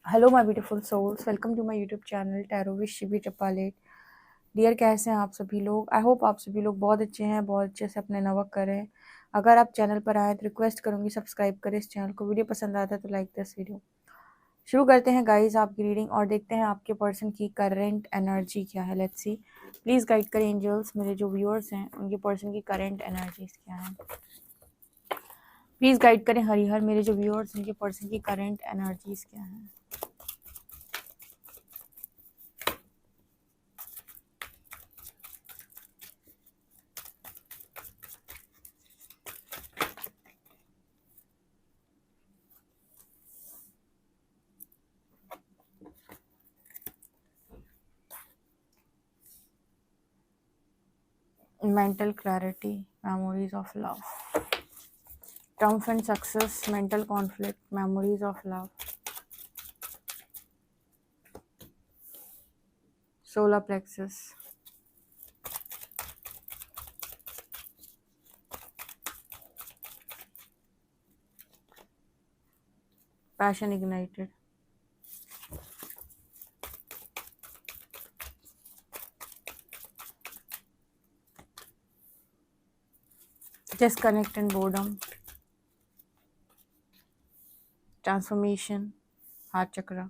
Hello my beautiful souls, welcome to my YouTube channel tarot with Shivi टपालेट। Dear, कैसे हैं आप सभी लोग? आई होप आप सभी लोग बहुत अच्छे हैं, बहुत अच्छे से अपने नवक करें। अगर आप चैनल पर आए तो रिक्वेस्ट करूंगी सब्सक्राइब करें इस चैनल को। वीडियो पसंद आता है तो लाइक दिस वीडियो। शुरू करते हैं गाइज आपकी रीडिंग और देखते हैं आपके पर्सन की करंट एनर्जी क्या है। Let's see. प्लीज गाइड करें एंजल्स, मेरे जो व्यूअर्स हैं उनके पर्सन की करंट एनर्जीज क्या है। प्लीज गाइड करें हरिहर, मेरे जो व्यूअर्स उनके पर्सन की करंट एनर्जीज क्या है। Mental clarity, memories of love. Triumphant success, mental conflict, memories of love. Solar plexus. Passion ignited. Disconnect and boredom. Transformation, heart chakra.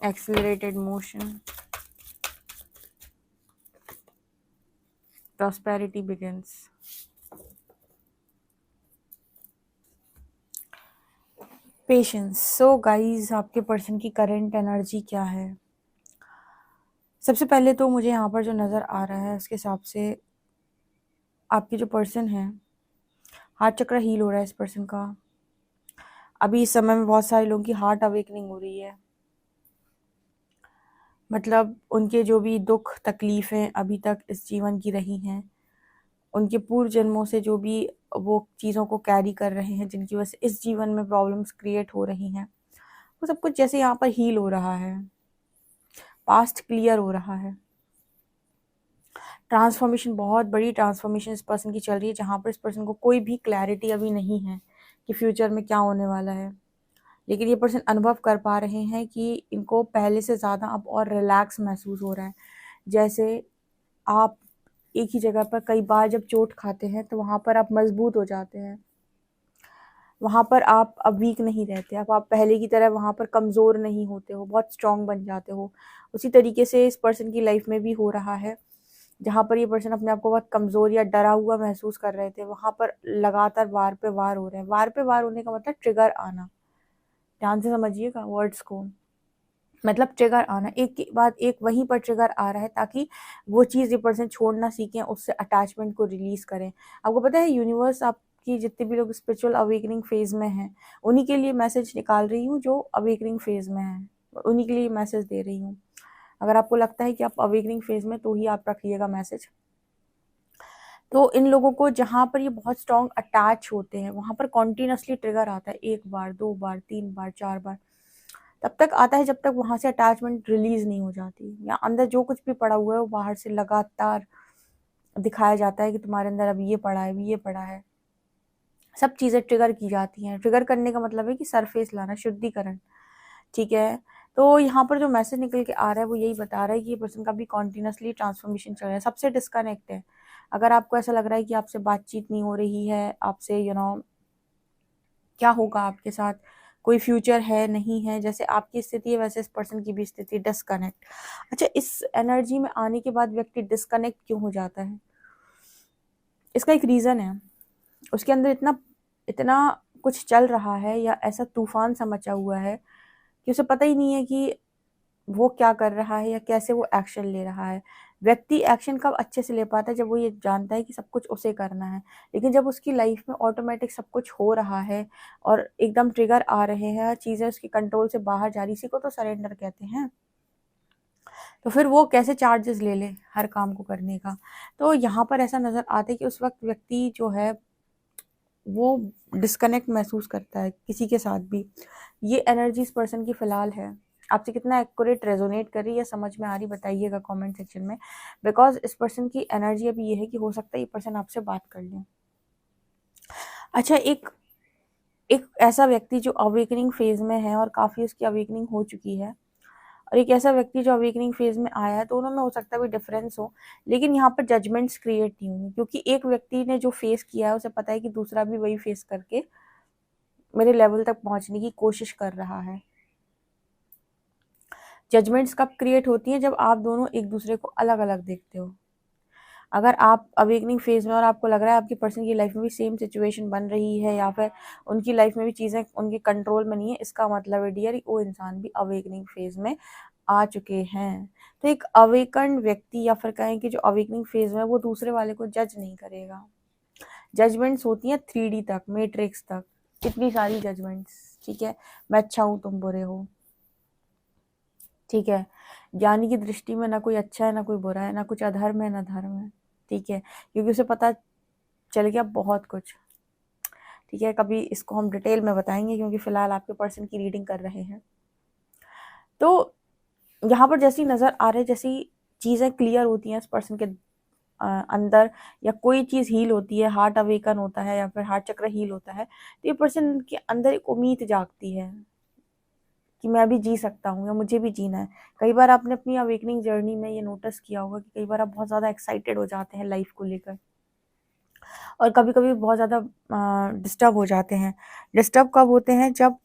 Accelerated motion. Prosperity begins. Patience. So guys, आपके person की current energy क्या है? सबसे पहले तो मुझे यहाँ पर जो नज़र आ रहा है उसके हिसाब से आपके जो पर्सन है, हार्ट चक्र हील हो रहा है इस पर्सन का। अभी इस समय में बहुत सारे लोगों की हार्ट अवेकनिंग हो रही है। मतलब उनके जो भी दुख तकलीफ़ें अभी तक इस जीवन की रही हैं, उनके पूर्व जन्मों से जो भी वो चीज़ों को कैरी कर रहे हैं, जिनकी वजह से इस जीवन में प्रॉब्लम्स क्रिएट हो रही हैं, वो सब कुछ जैसे यहाँ पर हील हो रहा है। पास्ट क्लियर हो रहा है। ट्रांसफॉर्मेशन, बहुत बड़ी ट्रांसफॉर्मेशन इस पर्सन की चल रही है, जहाँ पर इस पर्सन को कोई भी क्लैरिटी अभी नहीं है कि फ्यूचर में क्या होने वाला है। लेकिन ये पर्सन अनुभव कर पा रहे हैं कि इनको पहले से ज़्यादा अब और रिलैक्स महसूस हो रहा है। जैसे आप एक ही जगह पर कई बार जब चोट खाते हैं तो वहाँ पर आप मजबूत हो जाते हैं, वहाँ पर आप अब वीक नहीं रहते, अब आप पहले की तरह वहाँ पर कमज़ोर नहीं होते हो, बहुत स्ट्रांग बन जाते हो। उसी तरीके से इस पर्सन की लाइफ में भी हो रहा है। जहाँ पर ये पर्सन अपने आप को बहुत कमज़ोर या डरा हुआ महसूस कर रहे थे, वहाँ पर लगातार वार पे वार हो रहे हैं। वार पे वार होने का मतलब ट्रिगर आना। ध्यान से समझिएगा वर्ड्स को। मतलब ट्रिगर आना, एक के बाद एक वहीं पर ट्रिगर आ रहा है ताकि वो चीज़ ये पर्सन छोड़ना सीखें, उससे अटैचमेंट को रिलीज़ करें। आपको पता है यूनिवर्स आपकी जितने भी लोग स्पिरिचुअल अवेकनिंग फेज़ में हैं, उन्हीं के लिए मैसेज निकाल रही हूँ जो अवेकनिंग फेज़ में हैं, उन्हीं के लिए मैसेज दे रही हूँ। अगर आपको लगता है कि आप अवेकनिंग फेज़ में, तो ही आप रखिएगा मैसेज। तो इन लोगों को जहाँ पर ये बहुत स्ट्रॉन्ग अटैच होते हैं, वहाँ पर कॉन्टिन्यूसली ट्रिगर आता है, 1 बार 2 बार 3 बार 4 बार, तब तक आता है जब तक वहाँ से अटैचमेंट रिलीज नहीं हो जाती, या अंदर जो कुछ भी पड़ा हुआ है वो बाहर से लगातार दिखाया जाता है कि तुम्हारे अंदर अब ये पड़ा है, अभी ये पड़ा है। सब चीज़ें ट्रिगर की जाती हैं। ट्रिगर करने का मतलब है कि सरफेस लाना, शुद्धिकरण। ठीक है। तो यहाँ पर जो मैसेज निकल के आ रहा है वो यही बता रहा है कि ये पर्सन का भी कॉन्टिन्यूसली ट्रांसफॉर्मेशन चल रहा है, सबसे डिस्कनेक्ट है। अगर आपको ऐसा लग रहा है कि आपसे बातचीत नहीं हो रही है, आपसे क्या होगा आपके साथ, कोई फ्यूचर है नहीं है, जैसे आपकी स्थिति है वैसे इस पर्सन की भी स्थिति, डिस्कनेक्ट। अच्छा, इस एनर्जी में आने के बाद व्यक्ति डिस्कनेक्ट क्यों हो जाता है? इसका एक रीज़न है। उसके अंदर इतना इतना कुछ चल रहा है, या ऐसा तूफान सा मचा हुआ है कि उसे पता ही नहीं है कि वो क्या कर रहा है या कैसे वो एक्शन ले रहा है। व्यक्ति एक्शन कब अच्छे से ले पाता है? जब वो ये जानता है कि सब कुछ उसे करना है। लेकिन जब उसकी लाइफ में ऑटोमेटिक सब कुछ हो रहा है और एकदम ट्रिगर आ रहे हैं, चीज़ें उसकी कंट्रोल से बाहर जा रही, इसी को तो सरेंडर कहते हैं। तो फिर वो कैसे चार्जेस ले ले हर काम को करने का? तो यहाँ पर ऐसा नज़र आता है कि उस वक्त व्यक्ति जो है वो डिस्कनेक्ट महसूस करता है किसी के साथ भी। ये एनर्जी इस पर्सन की फ़िलहाल है। आपसे कितना एक्यूरेट रेजोनेट कर रही है, समझ में आ रही, बताइएगा कमेंट सेक्शन में। बिकॉज इस पर्सन की एनर्जी अभी ये है कि हो सकता है ये पर्सन आपसे बात कर ले। अच्छा, एक ऐसा व्यक्ति जो अवेकनिंग फेज में है और काफ़ी उसकी अवेकनिंग हो चुकी है, और एक ऐसा व्यक्ति जो अवेकनिंग फेज में आया है, दोनों में हो सकता है कोई डिफरेंस हो, लेकिन यहाँ पर जजमेंट्स क्रिएट नहीं होंगे, क्योंकि एक व्यक्ति ने जो फेस किया है उसे पता है कि दूसरा भी वही फेस करके मेरे लेवल तक पहुंचने की कोशिश कर रहा है। जजमेंट्स कब क्रिएट होती हैं? जब आप दोनों एक दूसरे को अलग अलग देखते हो। अगर आप अवेकनिंग फेज में और आपको लग रहा है आपकी पर्सन की लाइफ में भी सेम सिचुएशन बन रही है, या फिर उनकी लाइफ में भी चीज़ें उनके कंट्रोल में नहीं है, इसका मतलब है डियर वो इंसान भी अवेकनिंग फेज में आ चुके हैं। तो एक अवेकन्ड व्यक्ति, या फिर कहें कि जो अवेकनिंग फेज में, वो दूसरे वाले को जज नहीं करेगा। जजमेंट्स होती हैं 3D तक, मैट्रिक्स तक, इतनी सारी जजमेंट्स, ठीक है। मैं अच्छा हूँ, तुम बुरे हो, ठीक है। ज्ञानी की दृष्टि में ना कोई अच्छा है ना कोई बुरा है, ना कुछ अधर्म है ना धर्म है, ठीक है, क्योंकि उसे पता चल गया बहुत कुछ, ठीक है। कभी इसको हम डिटेल में बताएंगे, क्योंकि फिलहाल आपके पर्सन की रीडिंग कर रहे हैं। तो यहाँ पर जैसी नज़र आ रहे, जैसी चीज़ें क्लियर होती हैं इस पर्सन के अंदर, या कोई चीज़ हील होती है, हार्ट अवेकन होता है या फिर हार्ट चक्र हील होता है, तो ये पर्सन के अंदर एक उम्मीद जागती है कि मैं भी जी सकता हूँ, या मुझे भी जीना है। कई बार आपने अपनी अवेकनिंग जर्नी में ये नोटिस किया होगा कि कई बार आप बहुत ज़्यादा एक्साइटेड हो जाते हैं लाइफ को लेकर, और कभी कभी बहुत ज़्यादा डिस्टर्ब हो जाते हैं। डिस्टर्ब कब होते हैं? जब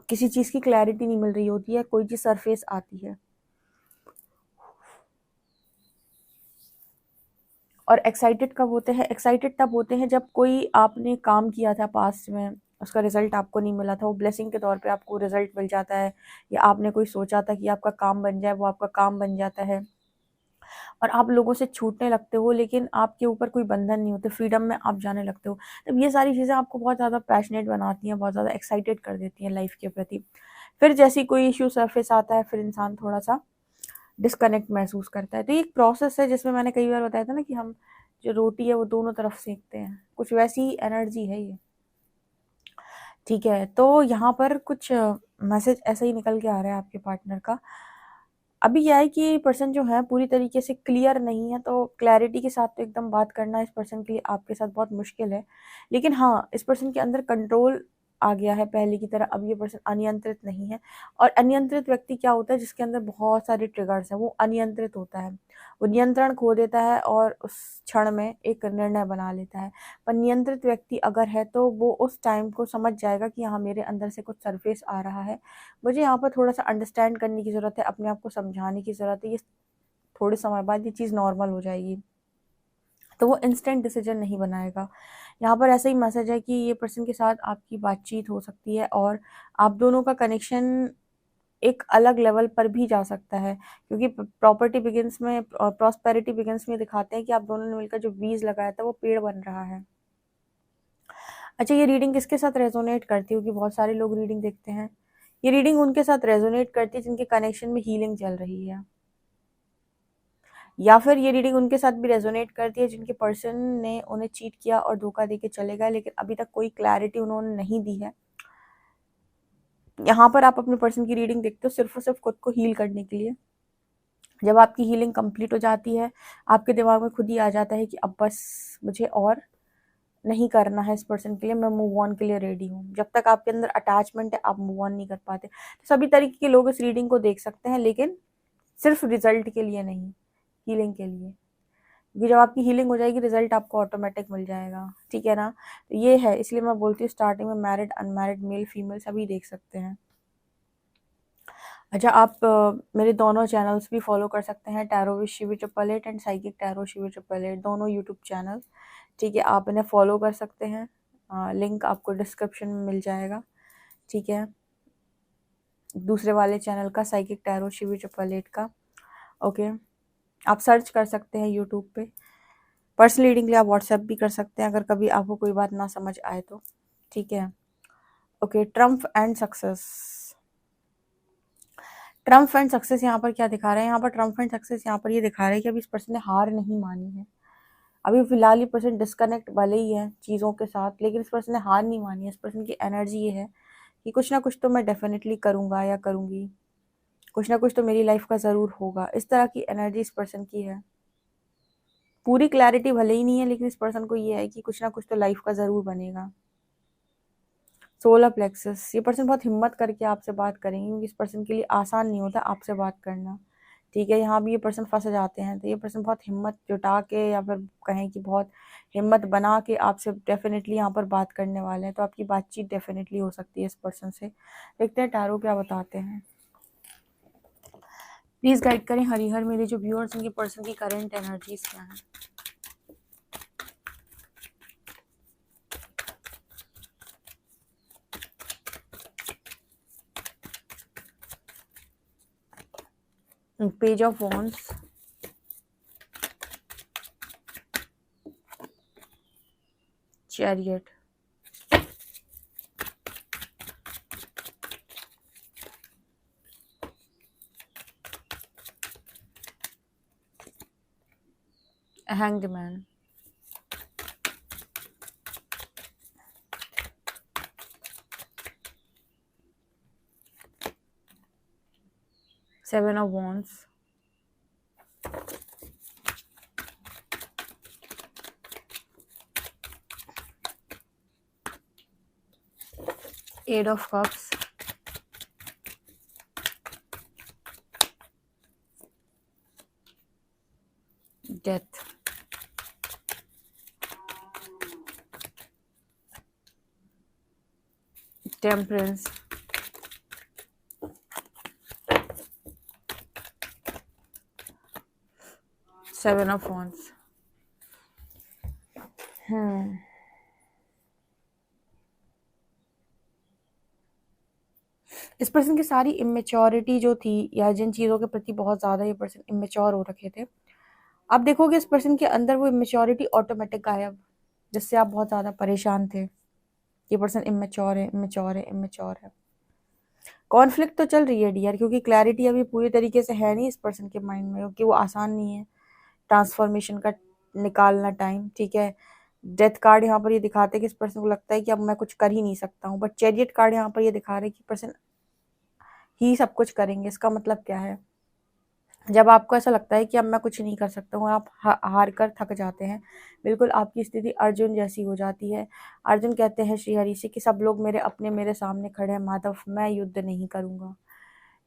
किसी चीज़ की क्लैरिटी नहीं मिल रही होती है, कोई चीज़ सरफेस आती है। और एक्साइटेड कब होते हैं? एक्साइटेड तब होते हैं जब कोई आपने काम किया था पास्ट में, उसका रिजल्ट आपको नहीं मिला था, वो ब्लेसिंग के तौर पे आपको रिजल्ट मिल जाता है, या आपने कोई सोचा था कि आपका काम बन जाए, वो आपका काम बन जाता है, और आप लोगों से छूटने लगते हो, लेकिन आपके ऊपर कोई बंधन नहीं होते, फ्रीडम में आप जाने लगते हो। तब ये सारी चीज़ें आपको बहुत ज़्यादा पैशनेट बनाती हैं, बहुत ज़्यादा एक्साइटेड कर देती हैं लाइफ के प्रति। फिर जैसे कोई इश्यू सरफेस आता है, फिर इंसान थोड़ा सा डिस्कनेक्ट महसूस करता है। तो ये एक प्रोसेस है, जिसमें मैंने कई बार बताया था ना कि हम जो रोटी है वो दोनों तरफ सेकते हैं, कुछ वैसी ही एनर्जी है ये, ठीक है। तो यहाँ पर कुछ मैसेज ऐसा ही निकल के आ रहा है आपके पार्टनर का। अभी क्या है कि पर्सन जो है पूरी तरीके से क्लियर नहीं है, तो क्लैरिटी के साथ तो एकदम बात करना इस पर्सन के लिए आपके साथ बहुत मुश्किल है। लेकिन हाँ, इस पर्सन के अंदर कंट्रोल आ गया है पहले की तरह। अब ये पर्सन अनियंत्रित नहीं है। और अनियंत्रित व्यक्ति क्या होता है? जिसके अंदर बहुत सारे ट्रिगर्स हैं, वो अनियंत्रित होता है, वो नियंत्रण खो देता है और उस क्षण में एक निर्णय बना लेता है। पर नियंत्रित व्यक्ति अगर है तो वो उस टाइम को समझ जाएगा कि हाँ, मेरे अंदर से कुछ सरफेस आ रहा है, मुझे यहाँ पर थोड़ा सा अंडरस्टैंड करने की ज़रूरत है, अपने आप को समझाने की ज़रूरत है, ये थोड़े समय बाद ये चीज़ नॉर्मल हो जाएगी। तो वो इंस्टेंट डिसीजन नहीं बनाएगा। यहाँ पर ऐसा ही मैसेज है कि ये पर्सन के साथ आपकी बातचीत हो सकती है, और आप दोनों का कनेक्शन एक अलग लेवल पर भी जा सकता है, क्योंकि प्रॉपर्टी बिगिंस में और प्रॉस्पेरिटी बिगिंस में दिखाते हैं कि आप दोनों ने मिलकर जो बीज लगाया था वो पेड़ बन रहा है। अच्छा, ये रीडिंग किसके साथ रेजोनेट करती है? क्योंकि बहुत सारे लोग रीडिंग देखते हैं। ये रीडिंग उनके साथ रेजोनेट करती है जिनके कनेक्शन में हीलिंग चल रही है, या फिर ये रीडिंग उनके साथ भी रेजोनेट करती है जिनके पर्सन ने उन्हें चीट किया और धोखा देके चले गए, लेकिन अभी तक कोई क्लैरिटी उन्होंने नहीं दी है। यहाँ पर आप अपने पर्सन की रीडिंग देखते हो सिर्फ और सिर्फ खुद को हील करने के लिए। जब आपकी हीलिंग कंप्लीट हो जाती है, आपके दिमाग में खुद ही आ जाता है कि अब बस मुझे और नहीं करना है इस पर्सन के लिए, मैं मूव ऑन के लिए रेडी हूँ। जब तक आपके अंदर अटैचमेंट है, आप मूव ऑन नहीं कर पाते। तो सभी तरीके के लोग इस रीडिंग को देख सकते हैं, लेकिन सिर्फ रिजल्ट के लिए नहीं, हीलिंग के लिए। क्योंकि जब आपकी हीलिंग हो जाएगी, रिजल्ट आपको ऑटोमेटिक मिल जाएगा, ठीक है ना। तो ये है, इसलिए मैं बोलती हूँ स्टार्टिंग में मैरिड अनमैरिड मेल फीमेल सभी देख सकते हैं। अच्छा, आप मेरे दोनों चैनल्स भी फॉलो कर सकते हैं, tarot with Shivi 888 and psychic tarot Shivi 888, दोनों यूट्यूब चैनल, ठीक है। आप इन्हें फॉलो कर सकते हैं, लिंक आपको डिस्क्रिप्शन में मिल जाएगा, ठीक है। दूसरे वाले चैनल का, साइकिक टैरो शिवी 888 का, ओके। आप सर्च कर सकते हैं यूट्यूब पे। पर्सनल रीडिंग के लिए आप व्हाट्सएप भी कर सकते हैं अगर कभी आपको कोई बात ना समझ आए तो, ठीक है। Okay, Trump and success. Trump and success यहाँ पर क्या दिखा रहे हैं? यहाँ पर ट्रम्प एंड सक्सेस यहाँ पर ये दिखा रहे हैं कि अभी इस पर्सन ने हार नहीं मानी है। अभी फिलहाल ये पर्सन डिस्कनेक्ट भले ही है चीज़ों के साथ, लेकिन इस पर्सन ने हार नहीं मानी है। इस पर्सन की एनर्जी ये है कि कुछ ना कुछ तो मैं डेफिनेटली करूँगा या करूँगी, कुछ ना कुछ तो मेरी लाइफ का ज़रूर होगा। इस तरह की एनर्जी इस पर्सन की है। पूरी क्लैरिटी भले ही नहीं है, लेकिन इस पर्सन को ये है कि कुछ ना कुछ तो लाइफ का ज़रूर बनेगा। सोलर प्लेक्सस, ये पर्सन बहुत हिम्मत करके आपसे बात करेंगे, क्योंकि इस पर्सन के लिए आसान नहीं होता आपसे बात करना। ठीक है, यहाँ भी ये पर्सन फंस जाते हैं, तो ये पर्सन बहुत हिम्मत जुटा के या फिर कहें कि बहुत हिम्मत बना के आपसे डेफिनेटली यहाँ पर बात करने वाले हैं। तो आपकी बातचीत डेफिनेटली हो सकती है इस पर्सन से। देखते हैं टैरो क्या बताते हैं। प्लीज़ गाइड करें हरिहर मेरे जो व्यूअर्स उनके पर्सन की करंट एनर्जीज क्या हैं। Page of wands, chariot, hanged man, seven of wands, eight of cups, death, temperance, seven of wands. इस पर्सन की सारी इमेच्योरिटी जो थी, या जिन चीज़ों के प्रति बहुत ज़्यादा ये पर्सन इमेच्योर हो रखे थे, अब देखोगे इस पर्सन के अंदर वो इमेच्योरिटी ऑटोमेटिक गायब, जिससे आप बहुत ज़्यादा परेशान थे। ये पर्सन इमेच्योर है, इमेच्योर है, इमेच्योर है। कॉन्फ्लिक्ट तो चल रही है डियर, क्योंकि क्लैरिटी अभी पूरी तरीके से है नहीं इस पर्सन के माइंड में, क्योंकि वो आसान नहीं है ट्रांसफॉर्मेशन का निकालना टाइम। ठीक है, डेथ कार्ड यहाँ पर ये दिखाते हैं कि इस पर्सन को लगता है कि अब मैं कुछ कर ही नहीं सकता हूँ, बट चैरियट कार्ड यहाँ पर ये दिखा रहे हैं कि पर्सन ही सब कुछ करेंगे। इसका मतलब क्या है, जब आपको ऐसा लगता है कि अब मैं कुछ नहीं कर सकता हूँ, आप हार कर थक जाते हैं, बिल्कुल आपकी स्थिति अर्जुन जैसी हो जाती है। अर्जुन कहते हैं श्री हरि से कि सब लोग मेरे अपने मेरे सामने खड़े हैं माधव, मैं युद्ध नहीं करूँगा।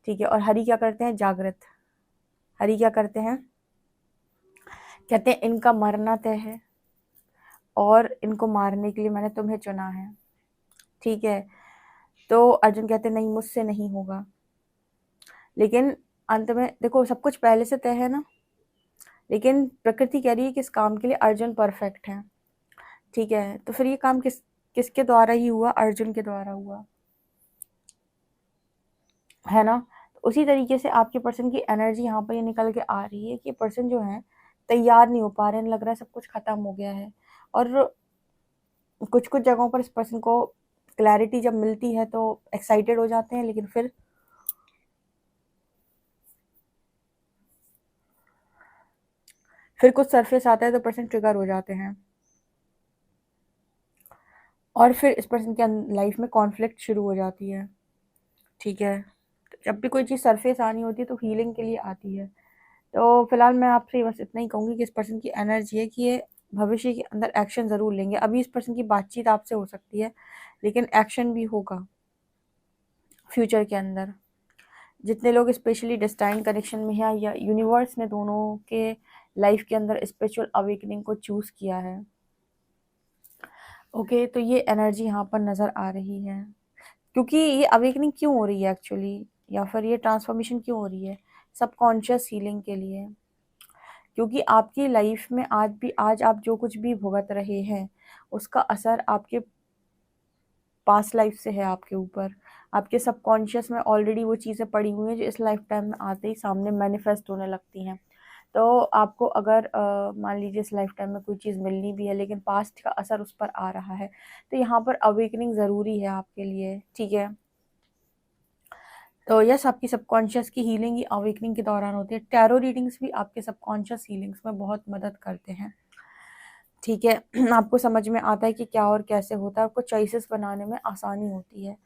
ठीक है, और हरि क्या करते हैं, जागृत। हरि क्या करते हैं, कहते हैं इनका मरना तय है और इनको मारने के लिए मैंने तुम्हें चुना है। ठीक है, तो अर्जुन कहते हैं नहीं, मुझसे नहीं होगा। लेकिन अंत में देखो, सब कुछ पहले से तय है ना, लेकिन प्रकृति कह रही है कि इस काम के लिए अर्जुन परफेक्ट है। ठीक है, तो फिर ये काम किसके द्वारा ही हुआ, अर्जुन के द्वारा हुआ, है ना। तो उसी तरीके से आपके पर्सन की एनर्जी यहाँ पर ये निकल के आ रही है कि पर्सन जो है तैयार नहीं हो पा रहे हैं, लग रहा है सब कुछ खत्म हो गया है। और कुछ कुछ जगहों पर इस पर्सन को क्लैरिटी जब मिलती है तो एक्साइटेड हो जाते हैं, लेकिन फिर कुछ सरफेस आता है तो पर्सन ट्रिगर हो जाते हैं, और फिर इस पर्सन के लाइफ में कॉन्फ्लिक्ट शुरू हो जाती है। ठीक है, जब भी कोई चीज़ सरफेस आनी होती है तो हीलिंग के लिए आती है। तो फिलहाल मैं आपसे बस इतना ही कहूँगी कि इस पर्सन की एनर्जी है कि ये भविष्य के अंदर एक्शन ज़रूर लेंगे। अभी इस पर्सन की बातचीत आपसे हो सकती है, लेकिन एक्शन भी होगा फ्यूचर के अंदर। जितने लोग स्पेशली डेस्टाइन कनेक्शन में हैं, या यूनिवर्स ने दोनों के लाइफ के अंदर स्पिरिचुअल अवेकनिंग को चूज़ किया है। ओके, तो ये एनर्जी यहाँ पर नज़र आ रही है, क्योंकि ये अवेकनिंग क्यों हो रही है एक्चुअली, या फिर ये ट्रांसफॉर्मेशन क्यों हो रही है, सबकॉन्शियस हीलिंग के लिए। क्योंकि आपकी लाइफ में आज आप जो कुछ भी भुगत रहे हैं, उसका असर आपके पास्ट लाइफ से है आपके ऊपर। आपके सबकॉन्शियस में ऑलरेडी वो चीज़ें पड़ी हुई हैं जो इस लाइफ टाइम में आते ही सामने मैनिफेस्ट होने लगती हैं। तो आपको अगर मान लीजिए इस लाइफ टाइम में कोई चीज़ मिलनी भी है, लेकिन पास्ट का असर उस पर आ रहा है, तो यहाँ पर अवेकनिंग ज़रूरी है आपके लिए। ठीक है, तो यस, आपकी सबकॉन्शियस की हीलिंग ही अवेकनिंग के दौरान होती है। टैरो रीडिंग्स भी आपके सबकॉन्शियस हीलिंग्स में बहुत मदद करते हैं। ठीक है, आपको समझ में आता है कि क्या और कैसे होता है, आपको चॉइसेस बनाने में आसानी होती है।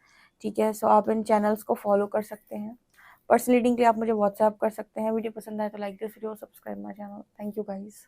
ठीक है। सो आप इन चैनल्स को फॉलो कर सकते हैं। पर्सनल रीडिंग के लिए आप मुझे व्हाट्सएप कर सकते हैं। वीडियो पसंद आए तो like this video, subscribe my channel. Thank you guys.